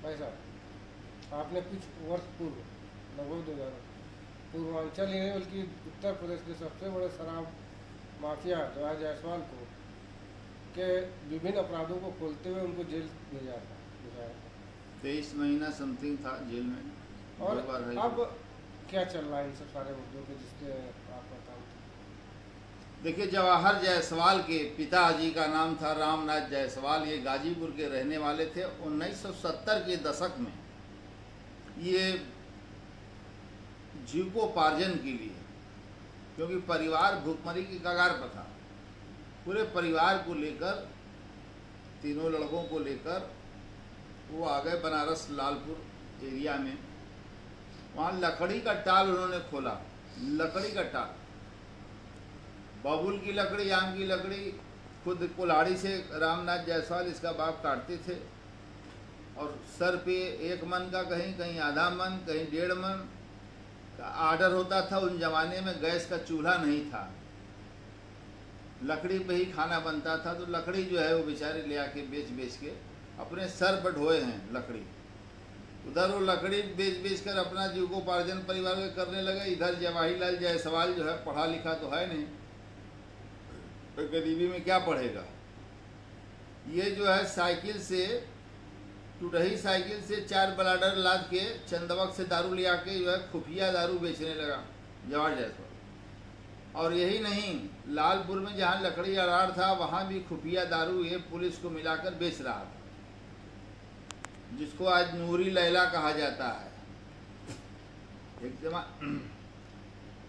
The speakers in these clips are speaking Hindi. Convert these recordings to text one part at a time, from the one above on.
भाई साहब, आपने कुछ वर्ष पूर्व, लगभग 2000, पूर्वांचल ही नहीं बल्कि उत्तर प्रदेश के सबसे बड़े शराब माफिया जवाहर जायसवाल को के विभिन्न अपराधों को खोलते हुए उनको जेल भिजाया था। 23 महीना समथिंग था जेल में। और दो बार है। अब क्या चल रहा है इन सब सारे मुद्दों के जिसके आपका काम था? देखिए, जवाहर जायसवाल के पिताजी का नाम था रामनाथ जायसवाल। ये गाजीपुर के रहने वाले थे। 1970 के दशक में ये जीविकोपार्जन के लिए, क्योंकि परिवार भूखमरी की कगार पर था, पूरे परिवार को लेकर, तीनों लड़कों को लेकर वो आ गए बनारस लालपुर एरिया में। वहाँ लकड़ी का टाल उन्होंने खोला। लकड़ी का टाल, बबूल की लकड़ी, आम की लकड़ी, खुद कुल्हाड़ी से रामनाथ जायसवाल इसका बाप काटते थे। और सर पे 1 मन का, कहीं कहीं आधा मन, कहीं 1.5 मन का आर्डर होता था। उन जमाने में गैस का चूल्हा नहीं था, लकड़ी पे ही खाना बनता था। तो लकड़ी जो है वो बेचारे ले आके बेच के अपने सर पर ढोए हैं लकड़ी। उधर वो लकड़ी बेच कर अपना जीविकोपार्जन परिवार के करने लगे। इधर जवाहरलाल जायसवाल जो है पढ़ा लिखा तो है नहीं, तो गरीबी में क्या पढ़ेगा। ये जो है साइकिल से, टूटही साइकिल से 4 ब्लाडर लाद के चंदवक से दारू ले आके जो है खुफिया दारू बेचने लगा जवाहर जायसवाल। और यही नहीं, लालपुर में जहाँ लकड़ी अड़ाड़ था वहाँ भी खुफिया दारू ये पुलिस को मिलाकर बेच रहा था, जिसको आज नूरी लैला कहा जाता है।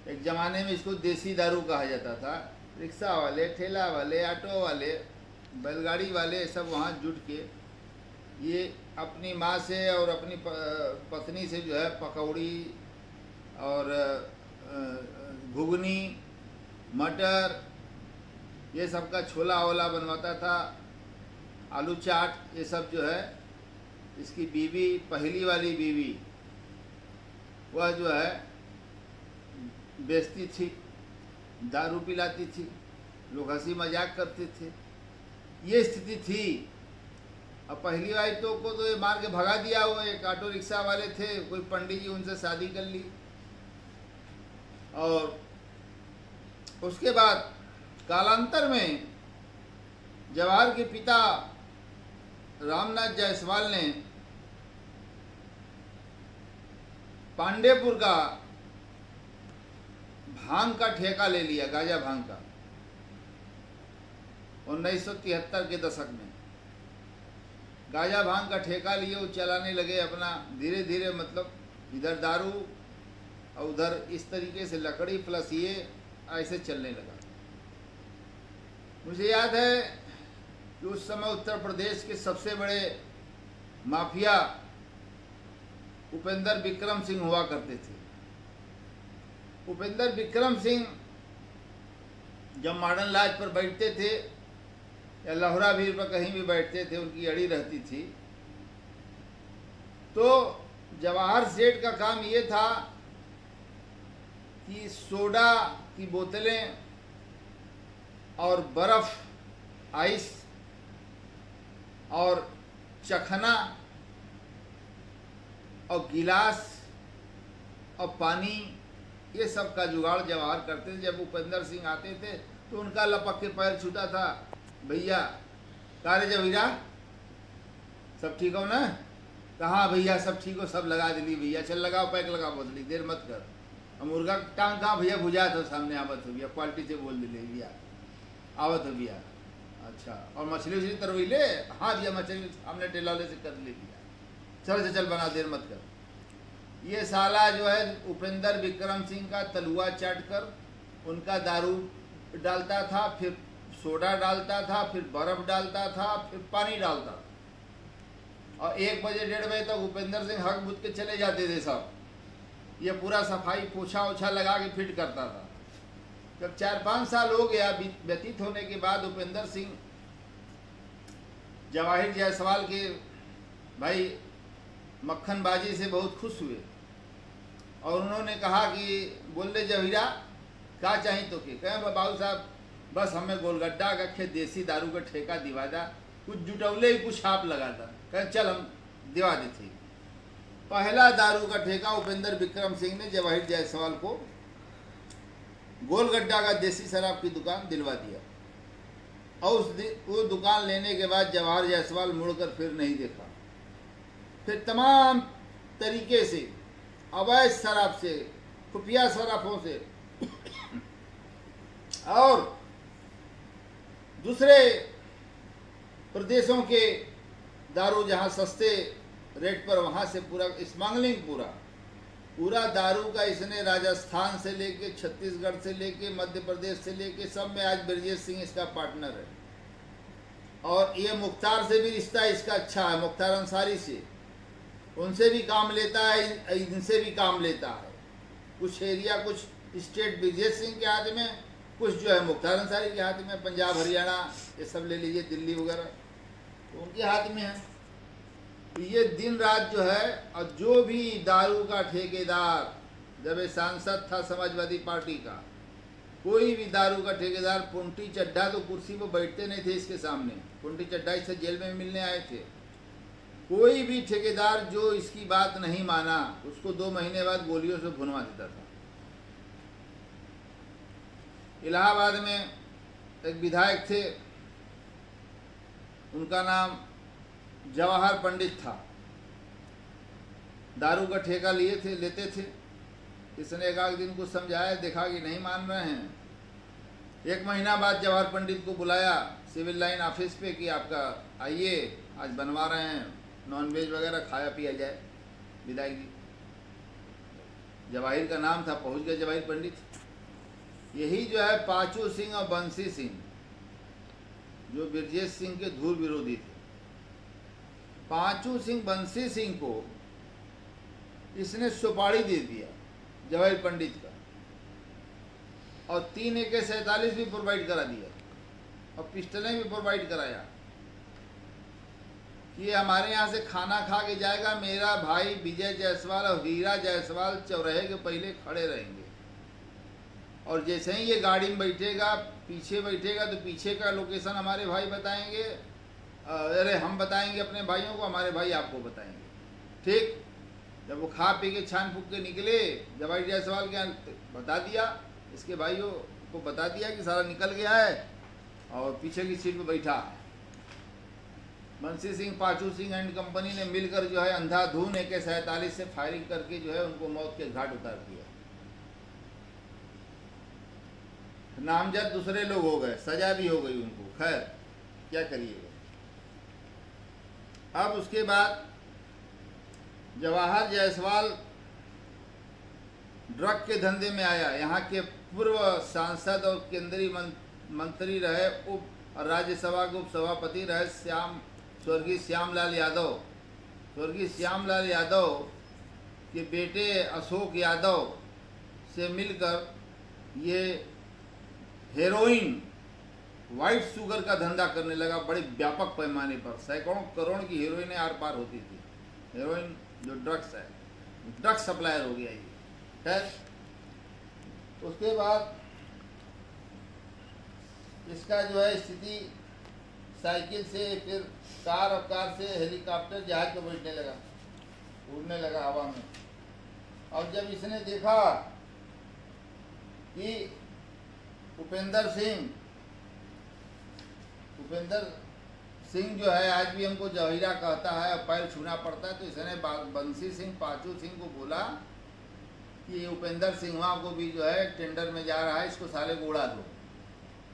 एक जमाने में इसको देसी दारू कहा जाता था। रिक्शा वाले, ठेला वाले, ऑटो वाले, बैलगाड़ी वाले सब वहाँ जुट के ये अपनी माँ से और अपनी पत्नी से जो है पकौड़ी और घुगनी, मटर, ये सब का छोला वोला बनवाता था, आलू चाट, ये सब जो है इसकी बीवी, पहली वाली बीवी, वह जो है बेचती थी, दारू पिलाती थी, लोग हंसी मजाक करते थे। ये स्थिति थी। अब पहली वाली को तो ये मार के भगा दिया। वो एक ऑटो रिक्शा वाले थे, कोई पंडित जी, उनसे शादी कर ली। और उसके बाद कालांतर में जवाहर के पिता रामनाथ जायसवाल ने पांडेपुर का भांग का ठेका ले लिया, गांजा भांग का, 1973 के दशक में। गांजा भांग का ठेका लिए वो चलाने लगे अपना, धीरे धीरे, मतलब इधर दारू और उधर इस तरीके से लकड़ी प्लस ये ऐसे चलने लगा। मुझे याद है कि उस समय उत्तर प्रदेश के सबसे बड़े माफिया उपेंद्र विक्रम सिंह हुआ करते थे। उपेंद्र विक्रम सिंह जब मॉडर्न लॉज पर बैठते थे या लहरा भीर पर कहीं भी बैठते थे, उनकी अड़ी रहती थी, तो जवाहर सेठ का काम ये था कि सोडा की बोतलें और बर्फ, आइस और चखना और गिलास और पानी, ये सब का जुगाड़ जवाहर करते थे। जब उपेंद्र सिंह आते थे तो उनका लपक के पैर छूता था, भैया कारे जवीरा सब ठीक हो ना? कहाँ भैया सब ठीक हो, सब लगा दिली भैया, चल लगाओ, पैक लगाओ बोतली, देर मत कर। और मुर्गा टांग कहाँ भैया, भुजा तो सामने आवत हो भैया, क्वालिटी से बोल दिले भैया, आवत हो भैया। अच्छा, और मछली उछली तरवी ले? हाँ भैया, मछली हमने टेलाले से कर ली भैया, चल से चल बना, देर मत कर। ये साला जो है उपेंद्र विक्रम सिंह का तलुआ चाट कर उनका दारू डालता था, फिर सोडा डालता था, फिर बर्फ डालता था, फिर पानी डालता था। और 1 बजे 1:30 बजे तक उपेंद्र सिंह हक बुझ के चले जाते थे सब। ये पूरा सफाई पोछा ओछा लगा के फिट करता था। जब 4-5 साल हो गया व्यतीत होने के बाद उपेंद्र सिंह जवाहर जायसवाल के भाई मक्खनबाजी से बहुत खुश हुए और उन्होंने कहा कि बोल रहे जहीरा क्या चाहिए तो के? कहें बाबू साहब बस हमें गोलगड्डा का देसी दारू का ठेका दिवा दा, कुछ जुटौले ही कुछ छाप लगा था। कहें चल हम दिवा दी थी। पहला दारू का ठेका उपेंद्र विक्रम सिंह ने जवाहिर जायसवाल को गोलगड्डा का देसी शराब की दुकान दिलवा दिया और वो दुकान लेने के बाद जवाहर जायसवाल मुड़कर फिर नहीं देखा। फिर तमाम तरीके से अवैध शराब से, खुफिया शराबों से और दूसरे प्रदेशों के दारू जहां सस्ते रेट पर, वहां से पूरा स्मगलिंग पूरा दारू का इसने राजस्थान से लेके, छत्तीसगढ़ से लेके, मध्य प्रदेश से लेके सब में आज ब्रजेश सिंह इसका पार्टनर है। और ये मुख्तार से भी रिश्ता इसका अच्छा है, मुख्तार अंसारी से, उनसे भी काम लेता है, इनसे भी काम लेता है। कुछ एरिया, कुछ स्टेट ब्रजेश सिंह के हाथ में, कुछ जो है मुख्तार अंसारी के हाथ में, पंजाब हरियाणा ये सब ले लीजिए, दिल्ली वगैरह तो उनके हाथ में है। ये दिन रात जो है, और जो भी दारू का ठेकेदार, जब ये सांसद था समाजवादी पार्टी का, कोई भी दारू का ठेकेदार, पुंटी चड्ढा तो कुर्सी पर बैठते नहीं थे इसके सामने, पुंटी चड्ढा इससे जेल में मिलने आए थे। कोई भी ठेकेदार जो इसकी बात नहीं माना, उसको 2 महीने बाद गोलियों से भुनवा देता था। इलाहाबाद में एक विधायक थे, उनका नाम जवाहर पंडित था। दारू का ठेका लेते थे। इसने एक आध दिन को समझाया, देखा कि नहीं मान रहे हैं। 1 महीना बाद जवाहर पंडित को बुलाया सिविल लाइन ऑफिस पे कि आपका आइए, आज बनवा रहे हैं, नॉनवेज वगैरह खाया पिया जाए। विधायक जी, जवाहिर का नाम था, पहुंच गए जवाहिर पंडित। यही जो है पांचू सिंह और बंसी सिंह, जो ब्रजेश सिंह के धूल विरोधी थे, पांचू सिंह बंसी सिंह को इसने सुपारी दे दिया जवाहिर पंडित का, और 3 AK-47 भी प्रोवाइड करा दिया और पिस्टलें भी प्रोवाइड कराया। ये हमारे यहाँ से खाना खा के जाएगा, मेरा भाई विजय जायसवाल और हीरा जायसवाल चौराहे के पहले खड़े रहेंगे, और जैसे ही ये गाड़ी में बैठेगा, पीछे बैठेगा, तो पीछे का लोकेशन हमारे भाई बताएंगे, अरे हम बताएंगे अपने भाइयों को, हमारे भाई आपको बताएंगे। ठीक, जब वो खा पी के छान फूक के निकले, जवाहिर जायसवाल के बता दिया, इसके भाइयों को बता दिया कि सारा निकल गया है और पीछे की सीट पे बैठा है। बंसी सिंह, पांचू सिंह एंड कंपनी ने मिलकर जो है अंधाधुन AK-47 से फायरिंग करके जो है उनको मौत के घाट उतार दिया। नामजद दूसरे लोग हो गए, सजा भी हो गई उनको, खैर क्या करिएगा। अब उसके बाद जवाहर जायसवाल ड्रग के धंधे में आया। यहाँ के पूर्व सांसद और केंद्रीय मंत्री रहे, उप राज्यसभा के उपसभापति रहे स्वर्गीय श्यामलाल यादव के बेटे अशोक यादव से मिलकर ये हेरोइन, व्हाइट शुगर का धंधा करने लगा बड़े व्यापक पैमाने पर। सैकड़ों करोड़ की हेरोइनें आर पार होती थी। हेरोइन जो ड्रग्स है, ड्रग सप्लायर हो गया ये। खैर, उसके बाद इसका जो है स्थिति साइकिल से, फिर कार, और कार से हेलीकॉप्टर, जहाज पर बैठने लगा, उड़ने लगा हवा में। और जब इसने देखा कि उपेंद्र सिंह जो है आज भी हमको जहीरा कहता है, पैर छूना पड़ता है, तो इसने बंसी सिंह, पांचू सिंह को बोला कि उपेंद्र सिंह को भी जो है टेंडर में जा रहा है, इसको साले को उड़ा दो।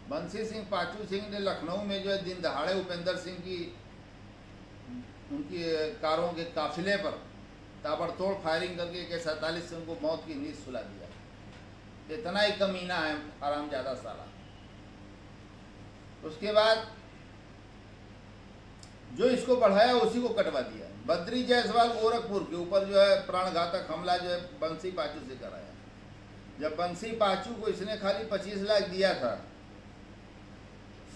बंसी सिंह, पांचू सिंह ने लखनऊ में जो है दिन दहाड़े उपेंद्र सिंह की, उनकी कारों के काफिले पर ताबड़तोड़ फायरिंग करके AK-47 से उनको मौत की नींद सुला दिया। इतना ही कमीना है हरामजादा साला। उसके बाद जो इसको बढ़ाया उसी को कटवा दिया। बद्री जायसवाल गोरखपुर के ऊपर जो है प्राणघातक हमला जो है बंसी पाचू से कराया। जब बंसी पाचू को इसने खाली 25 लाख दिया था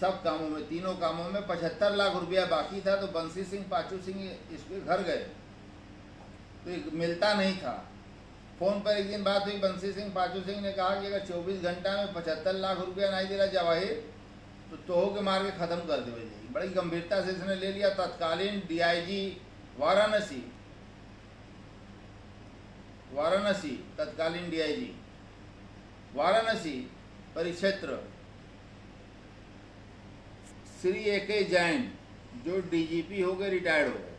सब कामों में, तीनों कामों में 75 लाख रुपया बाकी था, तो बंसी सिंह, पाचू सिंह इसके घर गए तो मिलता नहीं था। फोन पर एक दिन बात हुई, बंसी सिंह, पाचू सिंह ने कहा कि अगर 24 घंटा में 75 लाख रुपया नहीं दे रहा जवाहिर तो तोह के मार के ख़त्म कर दे। बड़ी गंभीरता से इसने ले लिया। तत्कालीन DIG वाराणसी वाराणसी तत्कालीन डीआईजी वाराणसी परिक्षेत्र श्री ए.के. जैन जो डीजीपी हो गए, रिटायर्ड हो गए,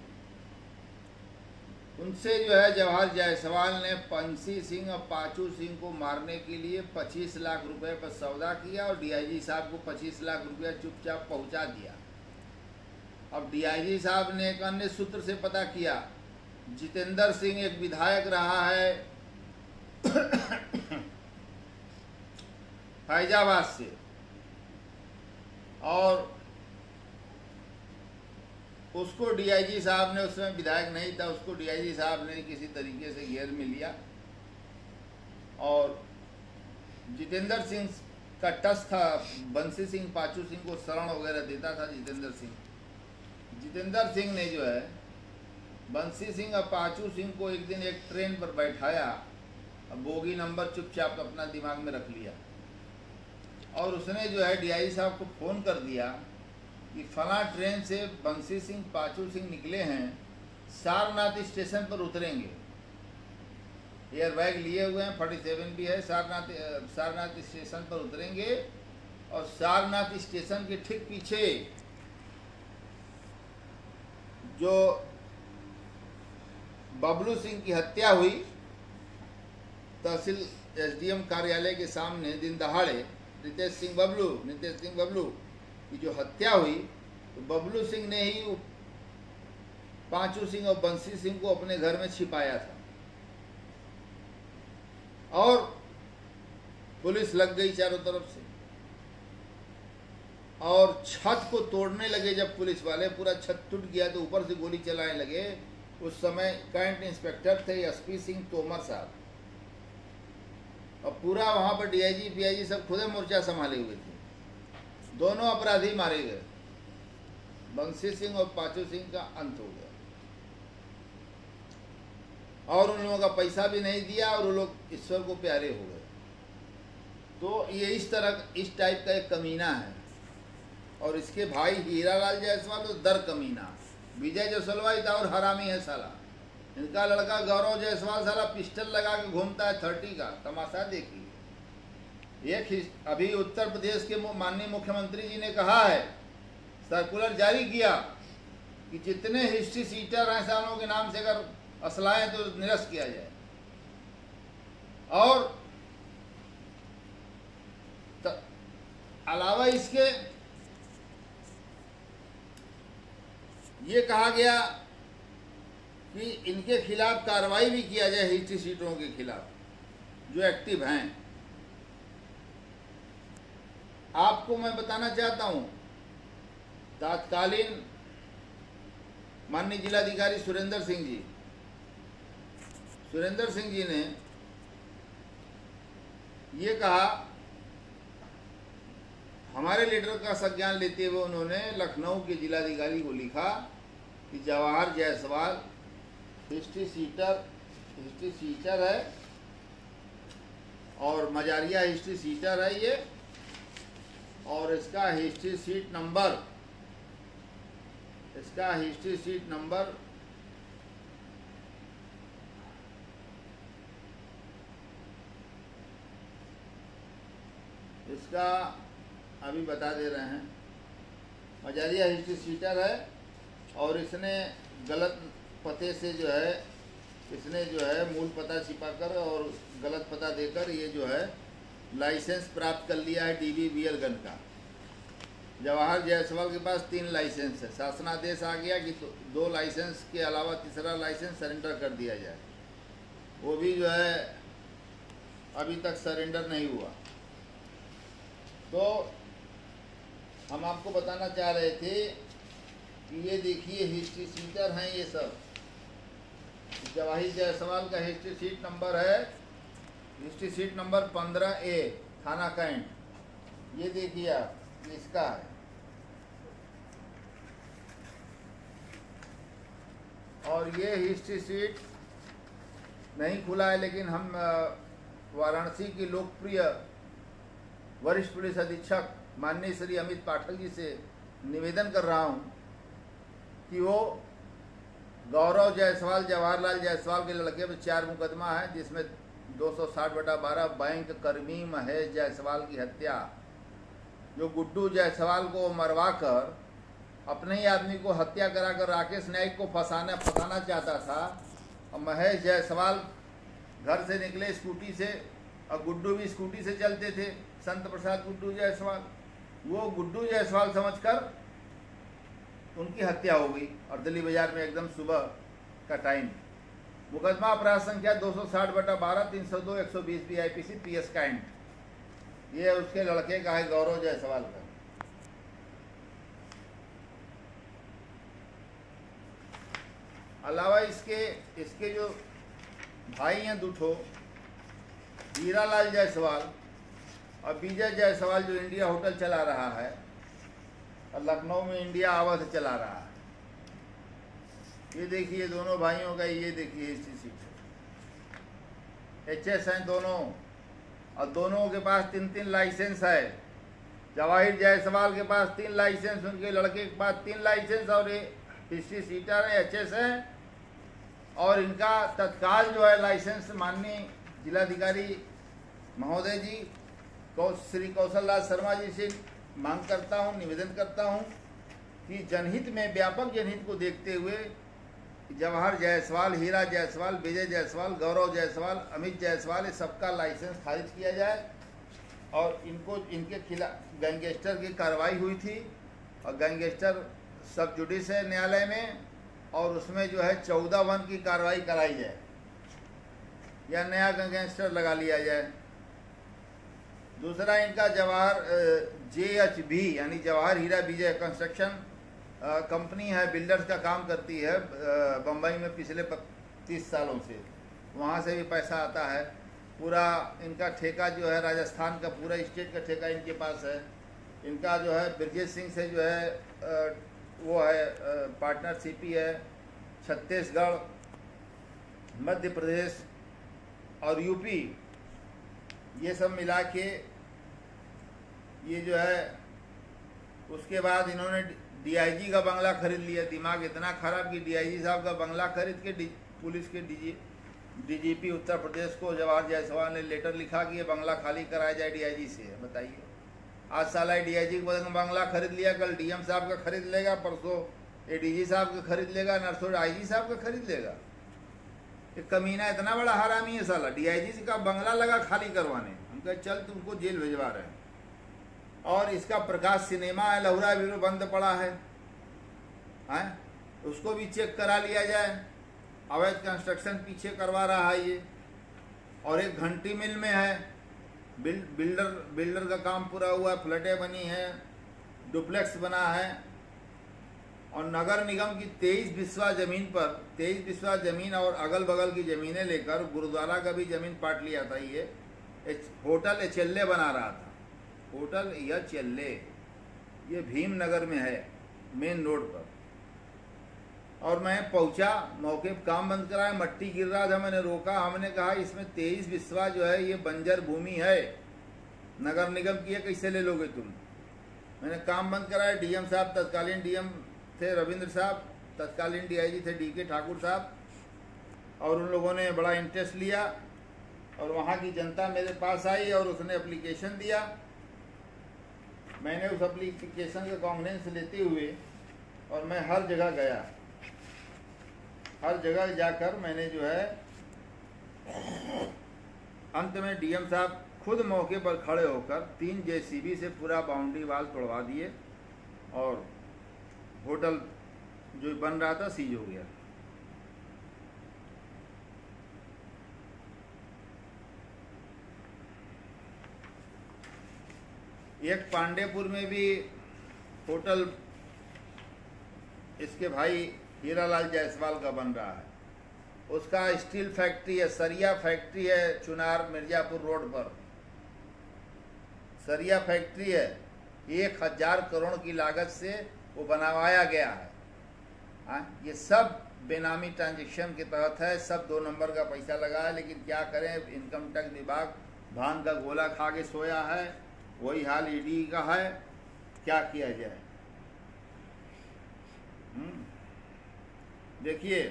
उनसे जो है जवाहर जायसवाल ने पंसी सिंह और पाचू सिंह को मारने के लिए 25 लाख रुपए पर सौदा किया और डीआईजी साहब को 25 लाख रुपया चुपचाप पहुंचा दिया। अब डीआईजी साहब ने एक अन्य सूत्र से पता किया, जितेंद्र सिंह एक विधायक रहा है फैजाबाद से, और उसको डीआईजी साहब ने, उसमें विधायक नहीं था, उसको डीआईजी साहब ने किसी तरीके से घेर में लिया और जितेंद्र सिंह का टच था, बंसी सिंह पाचू सिंह को शरण वगैरह देता था जितेंद्र सिंह ने जो है बंसी सिंह और पाचू सिंह को एक दिन एक ट्रेन पर बैठाया, बोगी नंबर चुपचाप अपना दिमाग में रख लिया और उसने जो है डीआईजी साहब को फोन कर दिया कि फला ट्रेन से बंसी सिंह पाचू सिंह निकले हैं, सारनाथ स्टेशन पर उतरेंगे, एयरबैग लिए हुए हैं, 47 भी है, सारनाथ स्टेशन पर उतरेंगे और सारनाथ स्टेशन के ठीक पीछे जो बबलू सिंह की हत्या हुई, तहसील एसडीएम कार्यालय के सामने दिन दहाड़े नितेश सिंह बबलू की जो हत्या हुई, तो बबलू सिंह ने ही पांचू सिंह और बंसी सिंह को अपने घर में छिपाया था और पुलिस लग गई चारों तरफ से और छत को तोड़ने लगे। जब पुलिस वाले, पूरा छत टूट गया तो ऊपर से गोली चलाने लगे। उस समय कैंट इंस्पेक्टर थे एसपी सिंह तोमर साहब और पूरा वहां पर डीआईजी पीआईजी सब खुदे मोर्चा संभाले हुए थे। दोनों अपराधी मारे गए, बंसी सिंह और पाचू सिंह का अंत हो गया और उन लोगों का पैसा भी नहीं दिया और वो लोग ईश्वर को प्यारे हो गए। तो ये इस टाइप का एक कमीना है और इसके भाई हीरालाल जायसवाल तो दर कमीना, विजय जायसवाल था और हरामी है साला। इनका लड़का गौरव जायसवाल साला पिस्टल लगा के घूमता है 30 का, तमाशा देखिए। एक अभी उत्तर प्रदेश के माननीय मुख्यमंत्री जी ने कहा है, सर्कुलर जारी किया कि जितने हिस्ट्री सीटर हैं सालों के नाम से अगर असलाएं तो निरस्त किया जाए और अलावा इसके ये कहा गया कि इनके खिलाफ कार्रवाई भी किया जाए, हिस्ट्री सीटों के खिलाफ जो एक्टिव हैं। आपको मैं बताना चाहता हूं, तत्कालीन माननीय जिलाधिकारी सुरेंद्र सिंह जी ने ये कहा, हमारे लीडर का संज्ञान लेते हुए उन्होंने लखनऊ के जिलाधिकारी को लिखा कि जवाहर जायसवाल हिस्ट्री सीटर है और मजारिया हिस्ट्री सीटर है ये, और इसका हिस्ट्री सीट नंबर इसका अभी बता दे रहे हैं। मजारिया हिस्ट्री सीटर है और इसने गलत पते से जो है, इसने जो है मूल पता छिपाकर और गलत पता देकर ये जो है लाइसेंस प्राप्त कर लिया है DBBL गन का। जवाहर जायसवाल के पास 3 लाइसेंस है। शासनादेश आ गया कि 2 लाइसेंस के अलावा तीसरा लाइसेंस सरेंडर कर दिया जाए, वो भी जो है अभी तक सरेंडर नहीं हुआ। तो हम आपको बताना चाह रहे थे कि ये देखिए हिस्ट्री सीटर हैं ये सब। जवाहर जायसवाल का हिस्ट्री सीट नंबर है, हिस्ट्री सीट नंबर 15A थाना कैंट। ये देखिए आप, इसका है। और ये हिस्ट्री सीट नहीं खुला है, लेकिन हम वाराणसी के लोकप्रिय वरिष्ठ पुलिस अधीक्षक माननीय श्री अमित पाठक जी से निवेदन कर रहा हूं कि वो गौरव जायसवाल जवाहरलाल जायसवाल के लड़के पे 4 मुकदमा है, जिसमें 260/12 बैंक कर्मी महेश जायसवाल की हत्या, जो गुड्डू जायसवाल को मरवा कर अपने ही आदमी को हत्या कराकर राकेश नाइक को फंसाना चाहता था। और महेश जायसवाल घर से निकले स्कूटी से, और गुड्डू भी स्कूटी से चलते थे, संत प्रसाद गुड्डू जायसवाल। वो गुड्डू जायसवाल समझकर उनकी हत्या हो गई और दिल्ली बाजार में एकदम सुबह का टाइम। मुकदमा अपराध संख्या 260/12 302 120 BIPC PS कैंट। ये उसके लड़के का है, गौरव जायसवाल का। अलावा इसके जो भाई हैं दूठो, हीरालाल जायसवाल और विजय जायसवाल, जो इंडिया होटल चला रहा है और लखनऊ में इंडिया आवास चला रहा है। ये देखिए दोनों भाइयों का, ये देखिए HTC HS हैं दोनों, और दोनों के पास 3 लाइसेंस है। जवाहिर जायसवाल के पास 3 लाइसेंस, उनके लड़के के पास 3 लाइसेंस, और ये हिस्ट्री सीटर है, HS है। और इनका तत्काल जो है लाइसेंस माननीय जिलाधिकारी महोदय जी श्री कौशल राज शर्मा जी से मांग करता हूं, निवेदन करता हूं कि जनहित में, व्यापक जनहित को देखते हुए जवाहर जायसवाल, हीरा जायसवाल, विजय जायसवाल, गौरव जायसवाल, अमित जायसवाल, ये सबका लाइसेंस खारिज किया जाए। और इनके खिलाफ गैंगस्टर की कार्रवाई हुई थी, और गैंगस्टर सब जुडिस है न्यायालय में, और उसमें जो है 14(1) की कार्रवाई कराई जाए या नया गैंगस्टर लगा लिया जाए। दूसरा इनका जवाहर JHB यानी जवाहर हीरा विजय कंस्ट्रक्शन कंपनी है, बिल्डर्स का काम करती है बम्बई में पिछले 30 सालों से, वहाँ से भी पैसा आता है। पूरा इनका ठेका जो है राजस्थान का, पूरा स्टेट का ठेका इनके पास है। इनका जो है ब्रजेश सिंह से जो है वो है पार्टनरशिप ही है। छत्तीसगढ़, मध्य प्रदेश और यूपी, ये सब मिला के ये जो है, उसके बाद इन्होंने DIG का बंगला खरीद लिया। दिमाग इतना खराब कि DIG साहब का बंगला खरीद के पुलिस के DGP उत्तर प्रदेश को जवाहर जायसवाल ने लेटर लिखा कि ये बंगला खाली कराया जाए DIG से। बताइए, आज साला DIG को बंगला खरीद लिया, कल DM साहब का खरीद लेगा, परसों ADG साहब का खरीद लेगा, नरसों IG साहब का खरीद लेगा। ये कमीना इतना बड़ा हरामी है साला, DIG का बंगला लगा खाली करवाने। हम कहे चल तुमको जेल भिजवा रहे हैं। और इसका प्रकाश सिनेमा है लहुरा भी बंद पड़ा है, उसको भी चेक करा लिया जाए। अवैध कंस्ट्रक्शन पीछे करवा रहा है ये। और एक घंटी मिल में है, बिल्डर का काम पूरा हुआ, फ्लैटें बनी है, डुप्लेक्स बना है। और नगर निगम की 23 बिस्वा जमीन पर, 23 बिस्वा जमीन और अगल बगल की जमीनें लेकर गुरुद्वारा का भी जमीन पाट लिया था। ये होटल HLA बना रहा था, होटल HLA, ये भीमनगर में है, मेन रोड पर। और मैं पहुंचा, मौके पर काम बंद कराया, मट्टी गिर रहा था, मैंने रोका। हमने कहा इसमें 23 बिस्वा जो है ये बंजर भूमि है, नगर निगम की है, कैसे ले लोगे तुम। मैंने काम बंद कराया। DM साहब, तत्कालीन DM थे रविंद्र साहब, तत्कालीन DIG थे DK ठाकुर साहब, और उन लोगों ने बड़ा इंटरेस्ट लिया। और वहाँ की जनता मेरे पास आई और उसने एप्लीकेशन दिया। मैंने उस एप्लीकेशन का कॉन्फिडेंस लेते हुए और मैं हर जगह गया, हर जगह जाकर मैंने जो है अंत में DM साहब खुद मौके पर खड़े होकर 3 JCB से पूरा बाउंड्री वाल तोड़वा दिए और होटल जो बन रहा था सीज हो गया। एक पांडेपुर में भी होटल इसके भाई हीरालाल जायसवाल का बन रहा है। उसका स्टील फैक्ट्री है, सरिया फैक्ट्री है, चुनार मिर्जापुर रोड पर सरिया फैक्ट्री है। 1000 करोड़ की लागत से वो बनवाया गया है। ये सब बेनामी ट्रांजैक्शन के तहत है, सब 2 नंबर का पैसा लगा है। लेकिन क्या करें, इनकम टैक्स विभाग भांग का गोला खा के सोया है। वही हाल ED का है, क्या किया जाए। देखिए,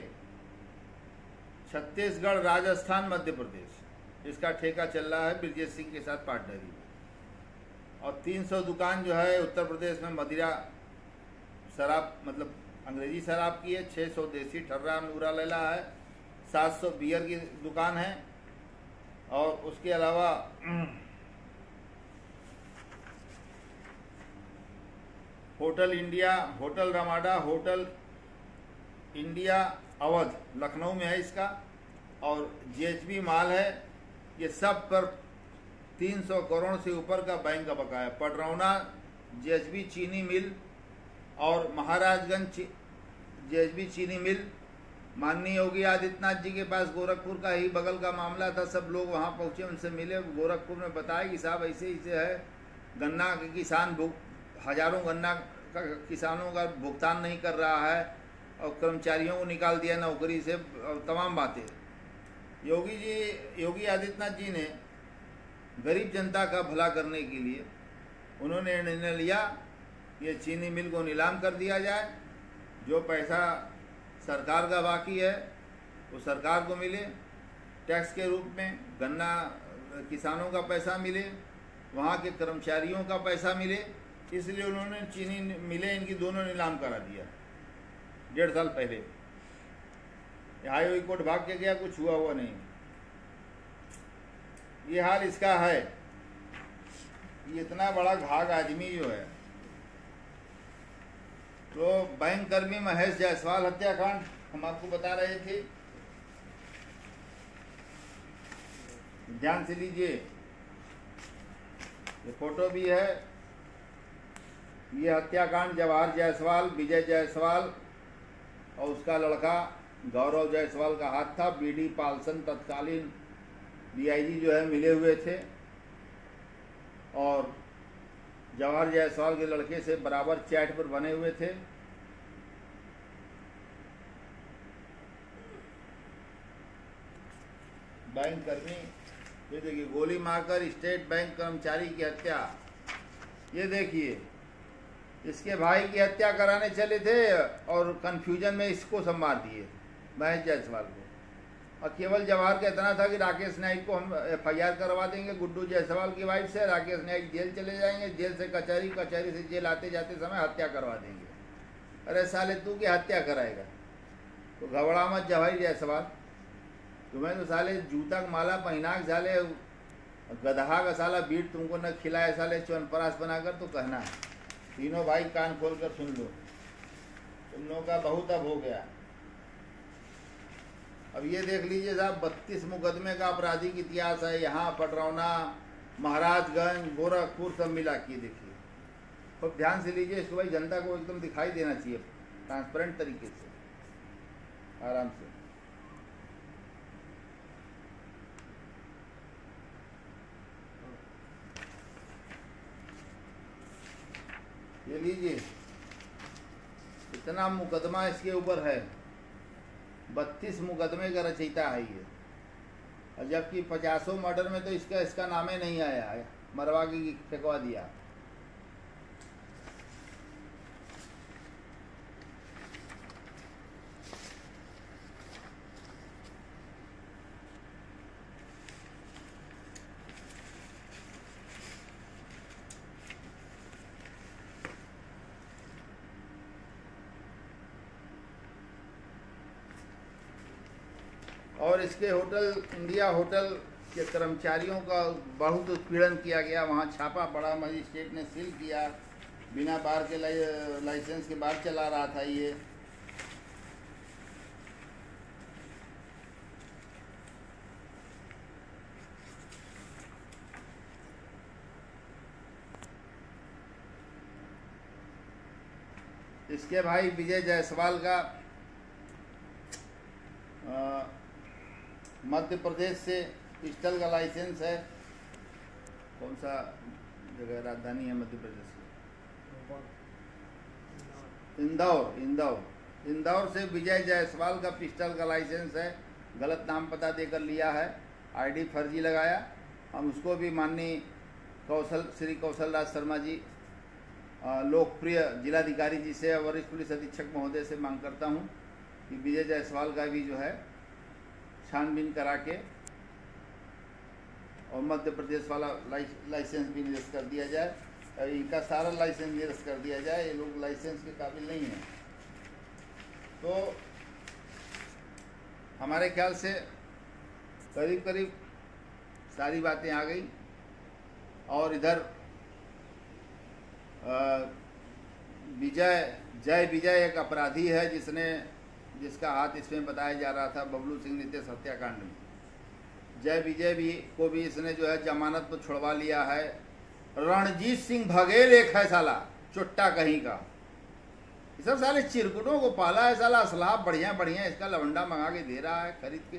छत्तीसगढ़, राजस्थान, मध्य प्रदेश इसका ठेका चल रहा है ब्रजेश सिंह के साथ पार्टनरी में। और 300 दुकान जो है उत्तर प्रदेश में मदिरा शराब मतलब अंग्रेजी शराब की है, 600 देसी ठर्रा नूरा लैला है, 700 बियर की दुकान है। और उसके अलावा hotel India, hotel Ramada, hotel India Awadh Lucknow में है इसका, और जीएचबी माल है। ये सब पर 300 करोड़ से ऊपर का बैंक का बकाया। पडरौना जीएचबी चीनी मिल और महाराजगंज जीएचबी चीनी मिल, माननीय योगी आदित्यनाथ जी के पास गोरखपुर का ही बगल का मामला था। सब लोग वहाँ पहुँचे, उनसे मिले। गोरखपुर में बताया कि साहब ऐसे ऐसे है, गन्ना के किसान हजारों गन्ना का किसानों का भुगतान नहीं कर रहा है और कर्मचारियों को निकाल दिया नौकरी से, और तमाम बातें। योगी आदित्यनाथ जी ने गरीब जनता का भला करने के लिए उन्होंने निर्णय लिया ये चीनी मिल को नीलाम कर दिया जाए। जो पैसा सरकार का बाकी है वो सरकार को मिले, टैक्स के रूप में गन्ना किसानों का पैसा मिले, वहाँ के कर्मचारियों का पैसा मिले। इसलिए उन्होंने चीनी मिले इनकी दोनों नीलाम करा दिया 1.5 साल पहले। हाई कोर्ट भाग के गया, कुछ हुआ नहीं। ये हाल इसका है। ये इतना बड़ा घाघ आदमी जो है, तो बैंक कर्मी महेश जायसवाल हत्याकांड हम आपको बता रहे थे, ध्यान से लीजिए। ये फोटो भी है। ये हत्याकांड जवाहर जायसवाल, विजय जायसवाल और उसका लड़का गौरव जायसवाल का हाथ था। बीडी पालसन तत्कालीन डीआईजी जो है मिले हुए थे और जवाहर जायसवाल के लड़के से बराबर चैट पर बने हुए थे। बैंक कर्मी, ये देखिए, गोली मारकर स्टेट बैंक कर्मचारी की हत्या। ये देखिए, इसके भाई की हत्या कराने चले थे और कंफ्यूजन में इसको सब मार दिए, महेश जायसवाल को। और केवल जवाहर का इतना था कि राकेश नाइक को हम FIR करवा देंगे गुड्डू जायसवाल की वाइफ से, राकेश नाइक जेल चले जाएंगे, जेल से कचहरी, कचहरी से जेल आते जाते समय हत्या करवा देंगे। अरे साले तू की हत्या कराएगा तो घबरा मत जवाहर जायसवाल, तुम्हें तो साले जूता का माला पहना के साले गधा का साला बीट तुमको न खिलाए साले चौनपरास बनाकर, तो कहना है। तीनों भाई कान खोल कर सुन लो, तुम लोगों का बहुत अब हो गया। अब ये देख लीजिए साहब, 32 मुकदमे का आपराधिक इतिहास है यहाँ। पडरौना, महाराजगंज, गोरखपुर सब मिला के देखिए। तो ध्यान से लीजिए इसको भाई, जनता को एकदम दिखाई देना चाहिए ट्रांसपेरेंट तरीके से, आराम से। ये लीजिए, इतना मुकदमा इसके ऊपर है, 32 मुकदमे का रचयिता है ये। और जबकि 50 मर्डर में तो इसका नाम ही नहीं आया है, मरवा के फेंकवा दिया। और इसके होटल इंडिया होटल के कर्मचारियों का बहुत उत्पीड़न किया गया। वहाँ छापा पड़ा, मजिस्ट्रेट ने सील किया, बिना बार के लाइसेंस के बार चला रहा था ये। इसके भाई विजय जायसवाल का मध्य प्रदेश से पिस्टल का लाइसेंस है। कौन सा जगह राजधानी है मध्य प्रदेश की? इंदौर से विजय जायसवाल का पिस्टल का लाइसेंस है। गलत नाम पता देकर लिया है, आईडी फर्जी लगाया। हम उसको भी माननीय श्री कौशल राज शर्मा जी, लोकप्रिय जिलाधिकारी जी से, वरिष्ठ पुलिस अधीक्षक महोदय से मांग करता हूं कि विजय जायसवाल का भी जो है छानबीन करा के और मध्य प्रदेश वाला लाइसेंस भी निरस्त कर दिया जाए, इनका सारा लाइसेंस निरस्त कर दिया जाए। ये लोग लाइसेंस के काबिल नहीं हैं। तो हमारे ख्याल से करीब करीब सारी बातें आ गई। और इधर जय विजय एक अपराधी है जिसका हाथ इसमें बताया जा रहा था बबलू सिंह नितेश हत्याकांड में। जय विजय को भी इसने जो है जमानत पर छुड़वा लिया है। रणजीत सिंह बघेल एक है साला चुट्टा कहीं का, ये सब साले चिरकुटों को पाला है साला, असलाह बढ़िया बढ़िया इसका लवंडा मंगा के दे रहा है खरीद के।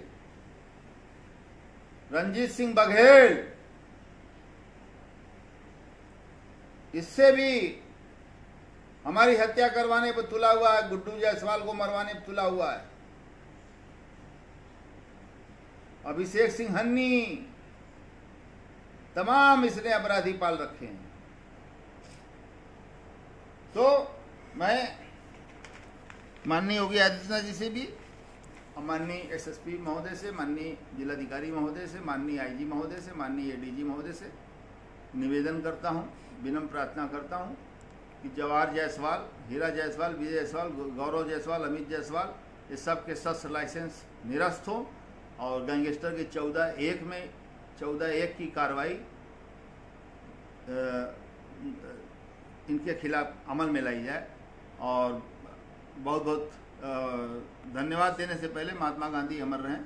रणजीत सिंह बघेल, इससे भी हमारी हत्या करवाने पर तुला हुआ है, गुड्डू जायसवाल को मरवाने पर तुला हुआ है। अभिषेक सिंह हन्नी, तमाम इसने अपराधी पाल रखे हैं। तो मैं माननीय योगी आदित्यनाथ जी से भी, माननीय एसएसपी महोदय से, माननीय जिलाधिकारी महोदय से, माननीय आईजी महोदय से, माननीय एडीजी महोदय से निवेदन करता हूं, विनम्र प्रार्थना करता हूं कि जवाहर जायसवाल, हीरा जायसवाल, विजय जायसवाल, गौरव जायसवाल, अमित जायसवाल, ये सब के शस्त्र लाइसेंस निरस्त हो और गैंगस्टर के 14(1) की कार्रवाई इनके खिलाफ अमल में लाई जाए। और बहुत बहुत धन्यवाद देने से पहले महात्मा गांधी अमर रहें,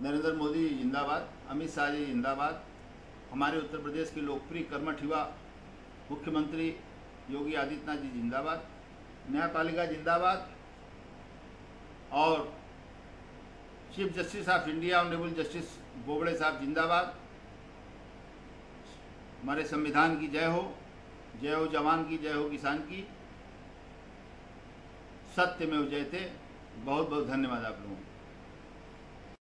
नरेंद्र मोदी जिंदाबाद, अमित शाह जी जिंदाबाद, हमारे उत्तर प्रदेश के लोकप्रिय कर्मठ युवा मुख्यमंत्री योगी आदित्यनाथ जी जिंदाबाद, न्यायपालिका जिंदाबाद और chief justice of India honourable justice Bobde साहब जिंदाबाद। हमारे संविधान की जय हो जवान की, जय हो किसान की, सत्यमेव जयते। बहुत बहुत धन्यवाद आप लोगों को।